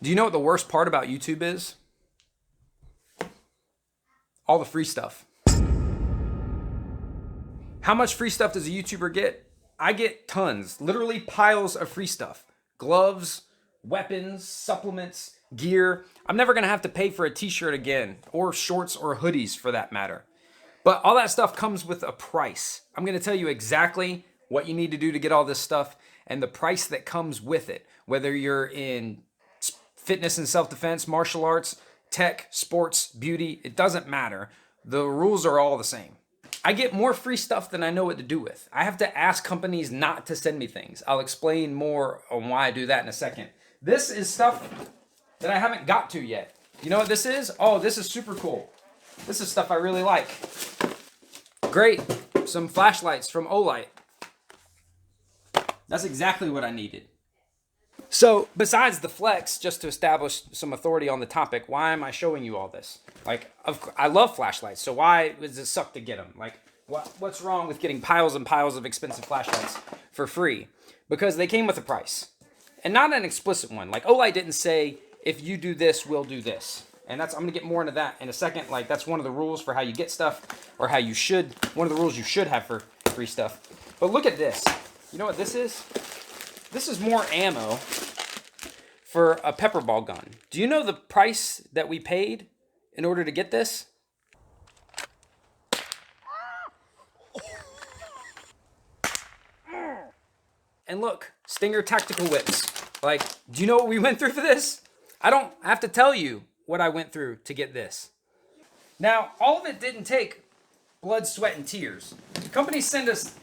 Do you know what the worst part about YouTube is? All the free stuff. How much free stuff does a YouTuber get? I get tons, literally piles of free stuff. Gloves, weapons, supplements, gear. I'm never gonna have to pay for a t-shirt again, or shorts or hoodies for that matter. But all that stuff comes with a price. I'm gonna tell you exactly what you need to do to get all this stuff and the price that comes with it. Whether you're in fitness and self-defense, martial arts, tech, sports, beauty, it doesn't matter. The rules are all the same. I get more free stuff than I know what to do with. I have to ask companies not to send me things. I'll explain more on why I do that in a second. This is stuff that I haven't got to yet. You know what this is? Oh, this is super cool. This is stuff I really like. Great. Some flashlights from Olight. That's exactly what I needed. So, besides the flex, just to establish some authority on the topic, why am I showing you all this? Like, I love flashlights, so why does it suck to get them? Like, what's wrong with getting piles and piles of expensive flashlights for free? Because they came with a price. And not an explicit one. Like, Olight didn't say, if you do this, we'll do this. And I'm going to get more into that in a second. Like, that's one of the rules for how you get stuff, or one of the rules you should have for free stuff. But look at this. You know what this is? This is more ammo for a pepper ball gun. Do you know the price that we paid in order to get this? And look, Stinger tactical whips. Like, do you know what we went through for this? I don't have to tell you what I went through to get this. Now, all of it didn't take blood, sweat, and tears. Companies send us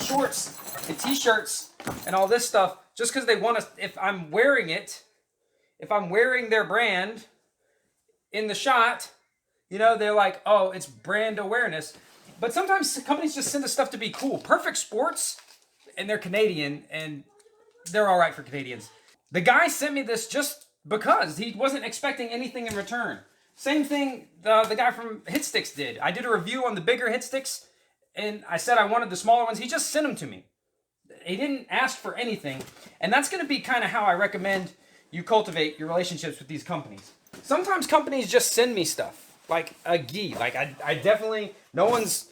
shorts and t-shirts and all this stuff just because they want us. If I'm wearing it, if I'm wearing their brand in the shot, you know, they're like, oh, it's brand awareness. But sometimes companies just send us stuff to be cool. Perfect Sports, and they're Canadian, and they're all right for Canadians. The guy sent me this just because he wasn't expecting anything in return. Same thing the guy from Hitsticks did. I did a review on the bigger Hitsticks, and I said I wanted the smaller ones. He just sent them to me. He didn't ask for anything. And that's going to be kind of how I recommend you cultivate your relationships with these companies. Sometimes companies just send me stuff, like a gi. Like I definitely, no one's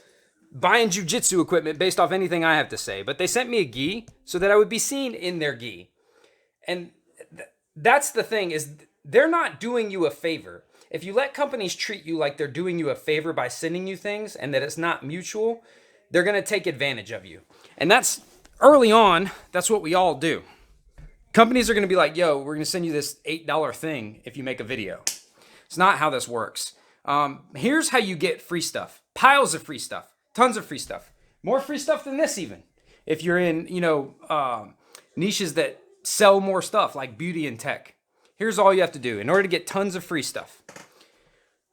buying jujitsu equipment based off anything I have to say, but they sent me a gi so that I would be seen in their gi. And that's the thing, is they're not doing you a favor. If you let companies treat you like they're doing you a favor by sending you things and that it's not mutual, they're going to take advantage of you. And that's early on, that's what we all do. Companies are going to be like, yo, we're going to send you this $8 thing if you make a video. It's not how this works. Here's how you get free stuff. Piles of free stuff. Tons of free stuff. More free stuff than this even. If you're in, niches that sell more stuff like beauty and tech. Here's all you have to do in order to get tons of free stuff.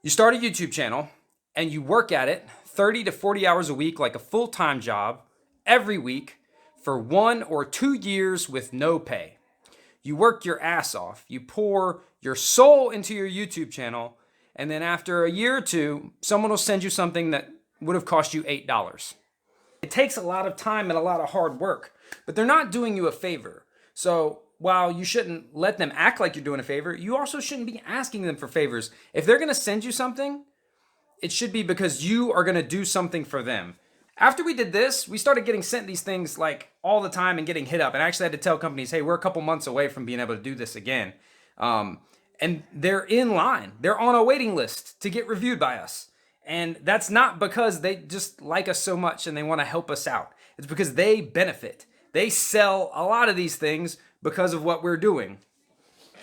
You start a YouTube channel and you work at it 30 to 40 hours a week like a full-time job every week for 1 or 2 years with no pay. You work your ass off. You pour your soul into your YouTube channel, and then after a year or two, someone will send you something that would have cost you $8. It takes a lot of time and a lot of hard work, but they're not doing you a favor. So while you shouldn't let them act like you're doing a favor, you also shouldn't be asking them for favors. If they're going to send you something, it should be because you are going to do something for them. After we did this, we started getting sent these things like all the time and getting hit up. And I actually had to tell companies, hey, we're a couple months away from being able to do this again. And they're in line. They're on a waiting list to get reviewed by us. And that's not because they just like us so much and they want to help us out. It's because they benefit. They sell a lot of these things because of what we're doing.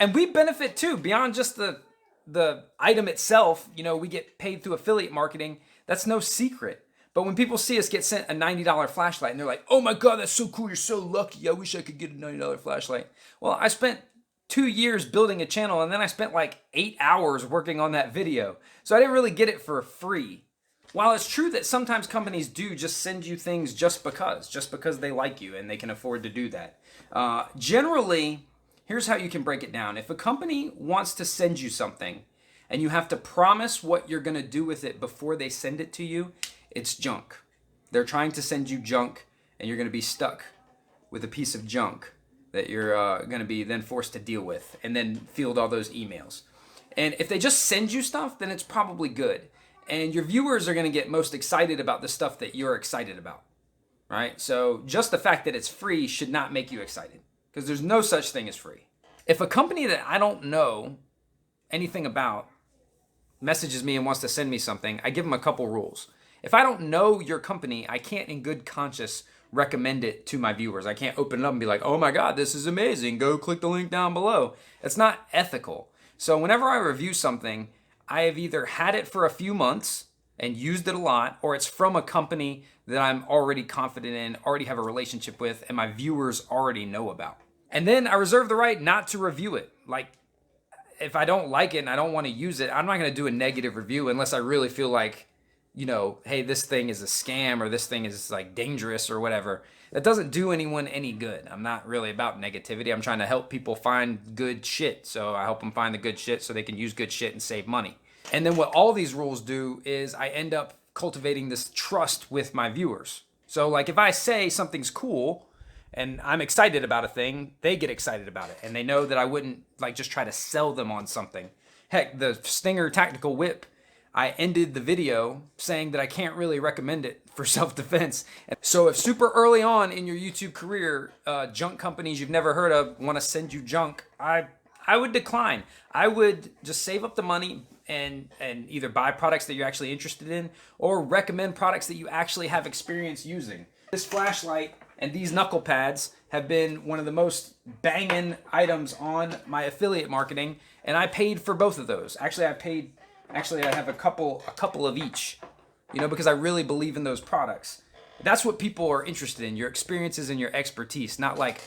And we benefit too, beyond just the item itself. You know, we get paid through affiliate marketing. That's no secret. But when people see us get sent a $90 flashlight and they're like, oh my God, that's so cool. You're so lucky. I wish I could get a $90 flashlight. Well, I spent 2 years building a channel and then I spent like 8 hours working on that video. So I didn't really get it for free. While it's true that sometimes companies do just send you things just because they like you and they can afford to do that. Generally, here's how you can break it down. If a company wants to send you something and you have to promise what you're going to do with it before they send it to you, it's junk. They're trying to send you junk and you're going to be stuck with a piece of junk that you're going to be then forced to deal with and then field all those emails. And if they just send you stuff, then it's probably good. And your viewers are going to get most excited about the stuff that you're excited about, right? So just the fact that it's free should not make you excited, because there's no such thing as free. If a company that I don't know anything about messages me and wants to send me something, I give them a couple rules. If I don't know your company, I can't in good conscience recommend it to my viewers. I can't open it up and be like, oh my God, this is amazing. Go click the link down below. It's not ethical. So whenever I review something, I have either had it for a few months and used it a lot, or it's from a company that I'm already confident in, already have a relationship with, and my viewers already know about. And then I reserve the right not to review it. Like, if I don't like it and I don't want to use it, I'm not going to do a negative review unless I really feel like, you know, hey, this thing is a scam or this thing is like dangerous or whatever. That doesn't do anyone any good. I'm not really about negativity. I'm trying to help people find good shit. So I help them find the good shit so they can use good shit and save money. And then what all these rules do is I end up cultivating this trust with my viewers. So like if I say something's cool and I'm excited about a thing, they get excited about it. And they know that I wouldn't like just try to sell them on something. Heck, the Stinger Tactical Whip, I ended the video saying that I can't really recommend it for self-defense. So if super early on in your YouTube career, junk companies you've never heard of want to send you junk, I would decline. I would just save up the money and either buy products that you're actually interested in or recommend products that you actually have experience using. This flashlight and these knuckle pads have been one of the most banging items on my affiliate marketing, and I paid for both of those. Actually, I have a couple of each, you know, because I really believe in those products. That's what people are interested in, your experiences and your expertise, not like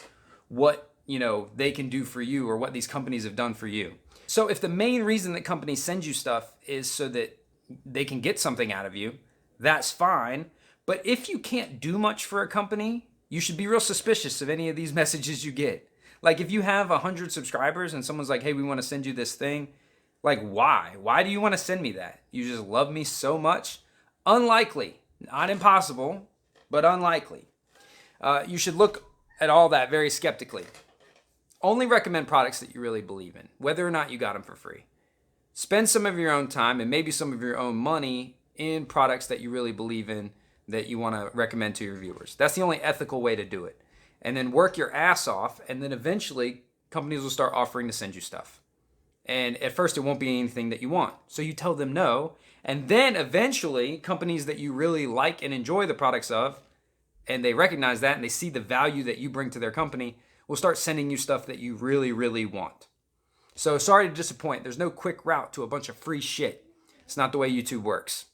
what, you know, they can do for you or what these companies have done for you. So if the main reason that companies send you stuff is so that they can get something out of you, that's fine. But if you can't do much for a company, you should be real suspicious of any of these messages you get. Like if you have 100 subscribers and someone's like, hey, we want to send you this thing. Like, why? Why do you want to send me that? You just love me so much? Unlikely. Not impossible, but unlikely. You should look at all that very skeptically. Only recommend products that you really believe in, whether or not you got them for free. Spend some of your own time and maybe some of your own money in products that you really believe in that you want to recommend to your viewers. That's the only ethical way to do it. And then work your ass off, and then eventually companies will start offering to send you stuff. And at first it won't be anything that you want. So you tell them no, and then eventually companies that you really like and enjoy the products of, and they recognize that and they see the value that you bring to their company, will start sending you stuff that you really, really want. So sorry to disappoint. There's no quick route to a bunch of free shit. It's not the way YouTube works.